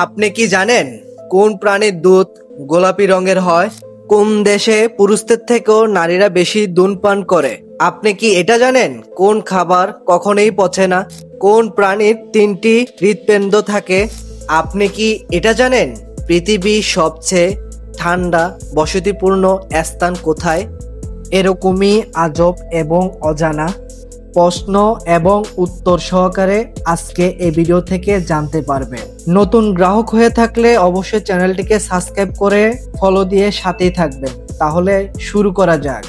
আপনি কি জানেন কোন প্রাণীর দুধ গোলাপি রঙের হয়? কোন দেশে পুরুষদের থেকেও নারীরা বেশি দুধ পান করে? আপনি কি এটা জানেন কোন খাবার কখনোই পচে না? কোন প্রাণীর তিনটি হৃৎপিণ্ড থাকে? আপনি কি এটা জানেন পৃথিবীর সবচেয়ে ঠান্ডা বসতিপূর্ণ স্থান কোথায়? এরকমই আজব এবং অজানা প্রশ্ন এবং উত্তর সহকারে আজকে এই ভিডিও থেকে জানতে পারবেন। নতুন গ্রাহক হয়ে থাকলে অবশ্যই চ্যানেলটিকে সাবস্ক্রাইব করে ফলো দিয়ে সাথেই থাকবেন। তাহলে শুরু করা যাক।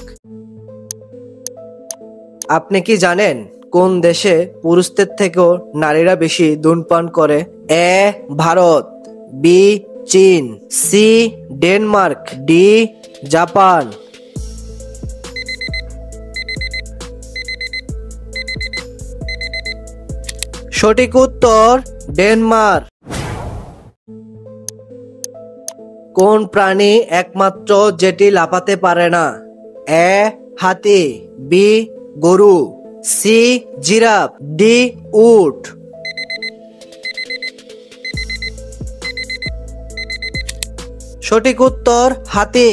আপনি কি জানেন কোন দেশে পুরুষদের থেকেও নারীরা বেশি ধূমপান করে? এ ভারত, বি চীন, সি ডেনমার্ক, ডি জাপান। সঠিক উত্তর ডেনমার্ক। কোন প্রাণী একমাত্র যেটি লাফাতে পারে না? এ হাতি, বি গরু, সি জিরাফ, ডি উট। সঠিক উত্তর হাতি।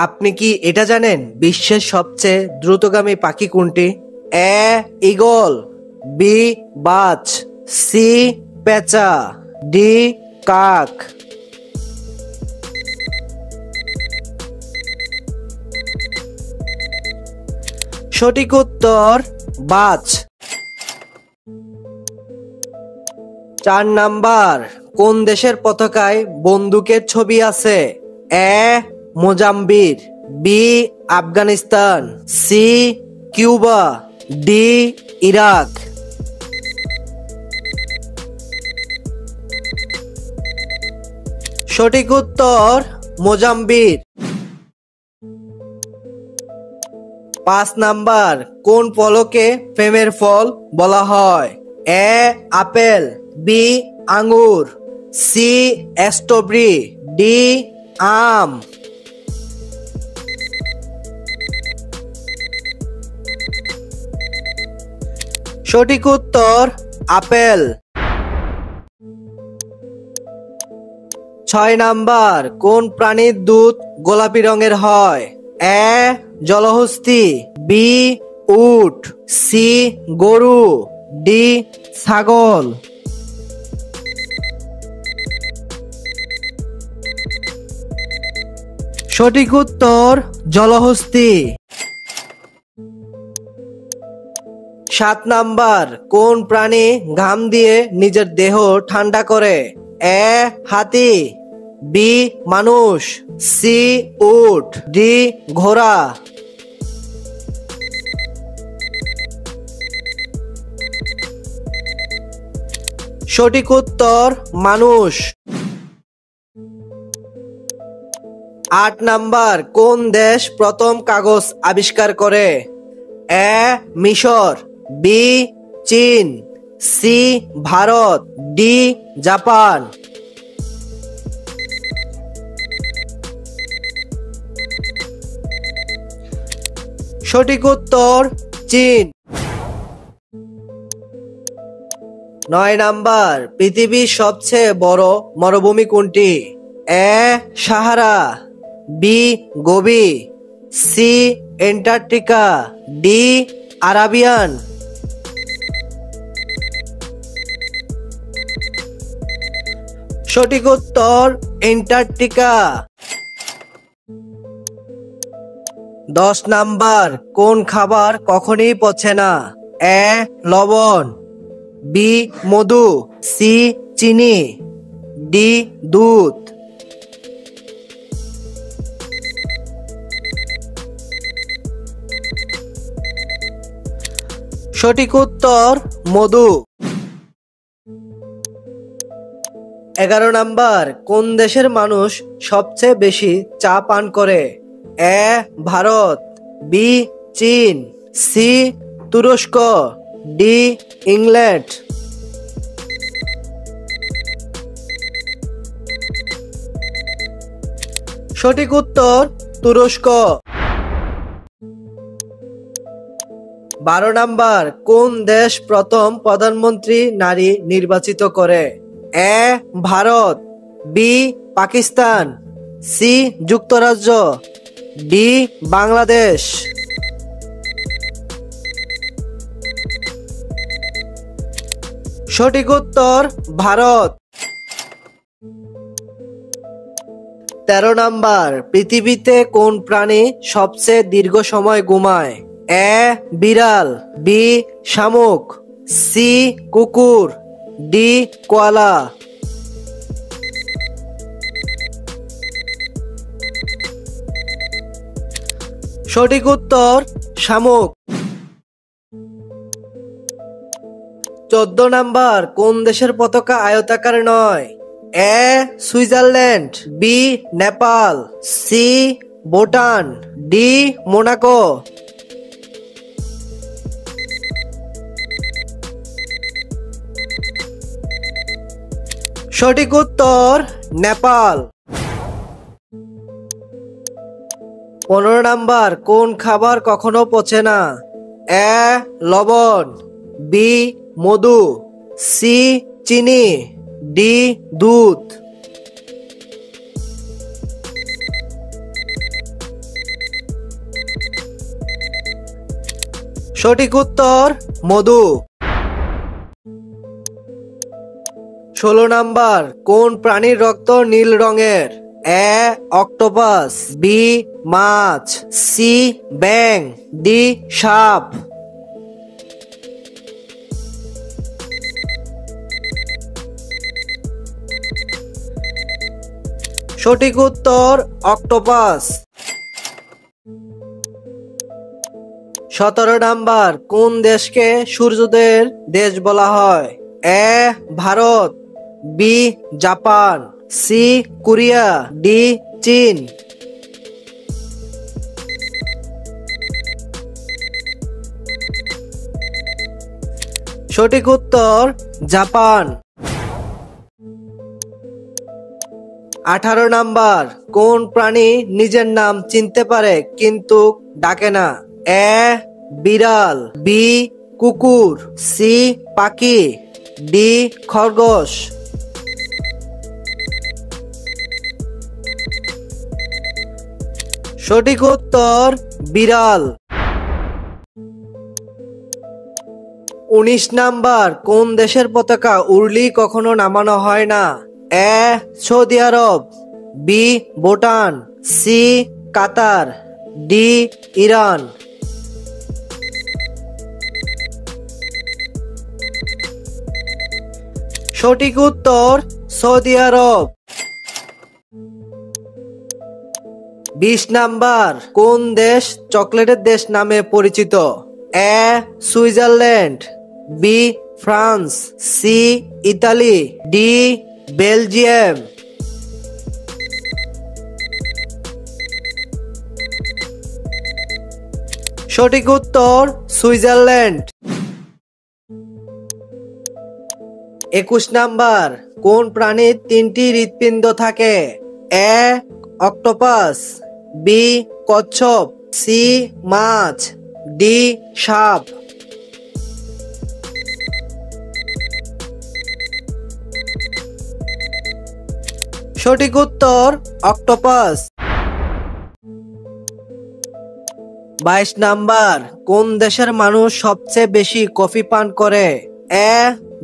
আপনি কি এটা জানেন বিশ্বের সবচেয়ে দ্রুতগামী পাখি কোনটি? এ ঈগল, বি বাজ, সি পেঁচা, ডি কাক। সঠিক উত্তর বাজ। 4 নাম্বার, কোন দেশের পতাকায় বন্দুকের ছবি আছে? A Mozambique, B Afghanistan, C Cuba, D Iraq. সঠিক উত্তর মোজাম্বিক। 5 নাম্বার, কোন ফলকে প্রেমের ফল বলা হয়? এ আপেল, বি আঙ্গুর, সি স্ট্রবেরি, ডি আম। সঠিক উত্তর আপেল। 6 নাম্বার, কোন প্রাণীর দুধ গোলাপি রঙের হয়? এ জলহস্তী, বি উট, সি গরু, ডি ছাগল। সঠিক উত্তর জলহস্তী। 7 নাম্বার, কোন প্রাণী ঘাম দিয়ে নিজের দেহ ঠান্ডা করে? এ হাতি, বি মানুষ, সি উট, ডি ঘোড়া। সঠিক উত্তর মানুষ। 8 নাম্বার, কোন দেশ প্রথম কাগজ আবিষ্কার করে? এ মিশর, বি চীন, সি ভারত, ডি জাপান। সঠিক উত্তর চীন। 9 নাম্বার, পৃথিবীর সবচেয়ে বড় মরুভূমি কোনটি? A Sahara, B Gobi, C Antarctica, D Arabian. সঠিক উত্তর অ্যান্টার্কটিকা। 10 নাম্বার, কোন খাবার কখনোই পচে না? এ লবণ, বি মধু, সি চিনি, ডি দুধ। সঠিক উত্তর মধু। 11 নাম্বার, কোন দেশের মানুষ সবচেয়ে বেশি চা পান করে? এ ভারত, বি চীন, সি তুরস্ক, ডি ইংল্যান্ড। সঠিক উত্তর তুরস্ক। 12 নাম্বার কোন দেশ প্রথম প্রধানমন্ত্রী নারী নির্বাচিত করে? এ ভারত, বি পাকিস্তান, সি যুক্তরাজ্য, ডি বাংলাদেশ। সঠিক উত্তর ভারত। 13 নাম্বার পৃথিবীতে কোন প্রাণী সবচেয়ে দীর্ঘ সময় ঘুমায়? এ বিড়াল, বি শামুক, সি কুকুর, ডি কোয়ালা। সঠিক উত্তর শামুক। 14 নাম্বার কোন দেশের পতাকা আয়তাকার নয়? A Switzerland, B Nepal, C Bhutan, D Monaco. সঠিক উত্তর নেপাল। 15 নাম্বার কোন খাবার কখনো পচে না? এ লবণ, বি মধু, সি চিনি, ডি দুধ। সঠিক উত্তর মধু। 16 নাম্বার কোন প্রাণীর রক্ত নীল রঙের? এ অক্টোপাস, বি মাছ, সি ব্যাঙ, ডি সাপ। সঠিক উত্তর অক্টোপাস। 17 নাম্বার কোন দেশকে সূর্যোদয়ের দেশ বলা হয়? A Bharat, B Japan, C Korea, D চীন। সঠিক উত্তর জাপান। 18 নাম্বার কোন প্রাণী নিজের নাম চিনতে পারে কিন্তু ডাকে না? এ বিড়াল, বি কুকুর, সি পাখি, ডি খরগোশ। সঠিক উত্তর বিড়াল। 19 নাম্বার কোন দেশের পতাকা উড়লেই কখনো নামানো হয় না? A Saudi Arab, B Bhutan, C Qatar, D Iran. সঠিক উত্তর সৌদি আরব। 20 নাম্বার কোন দেশ চকলেটের দেশ নামে পরিচিত? A Switzerland, B France, C Italy, D Belgium. সঠিক উত্তর সুইজারল্যান্ড। 21 নাম্বার কোন প্রাণীর 3টি হৃৎপিণ্ড থাকে? এ অক্টোপাস, বি কচ্ছপ, সি মাছ, ডি সাপ। সঠিক উত্তর অক্টোপাস। 22 নাম্বার কোন দেশের মানুষ সবচেয়ে বেশি কফি পান করে? এ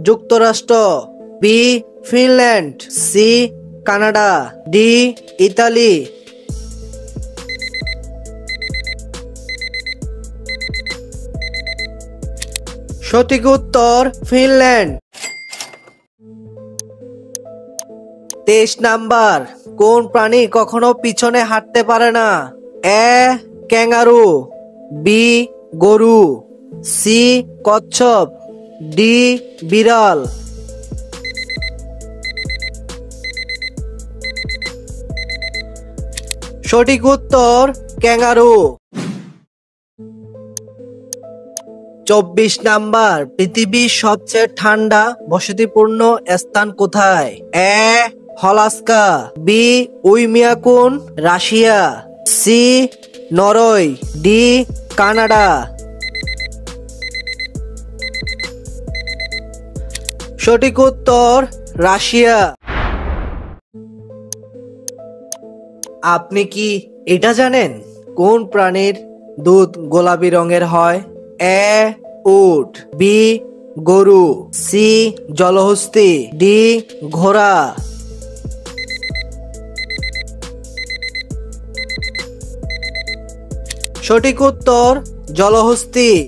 যুক্তরাষ্ট্র, B Finland, C Canada, D Italy. সঠিক উত্তর ফিনল্যান্ড। 23 নাম্বার কোন প্রাণী কখনো পিছনে হাঁটতে পারে না? এ ক্যাঙ্গারু, বি গরু, সি কচ্ছপ, ডি বিড়াল। সঠিক উত্তর ক্যাঙ্গারু। 24 নাম্বার পৃথিবীর সবচেয়ে ঠান্ডা বসতিপূর্ণ স্থান কোথায়? A Alaska, B Oymyakon Russia, C Norway, D Canada. সঠিক উত্তর রাশিয়া। আপনি কি এটা জানেন কোন প্রাণীর দুধ গোলাপি রঙের হয়? এ উট, বি গরু, সি জলহস্তী, ডি ঘোড়া। সঠিক উত্তর জলহস্তী।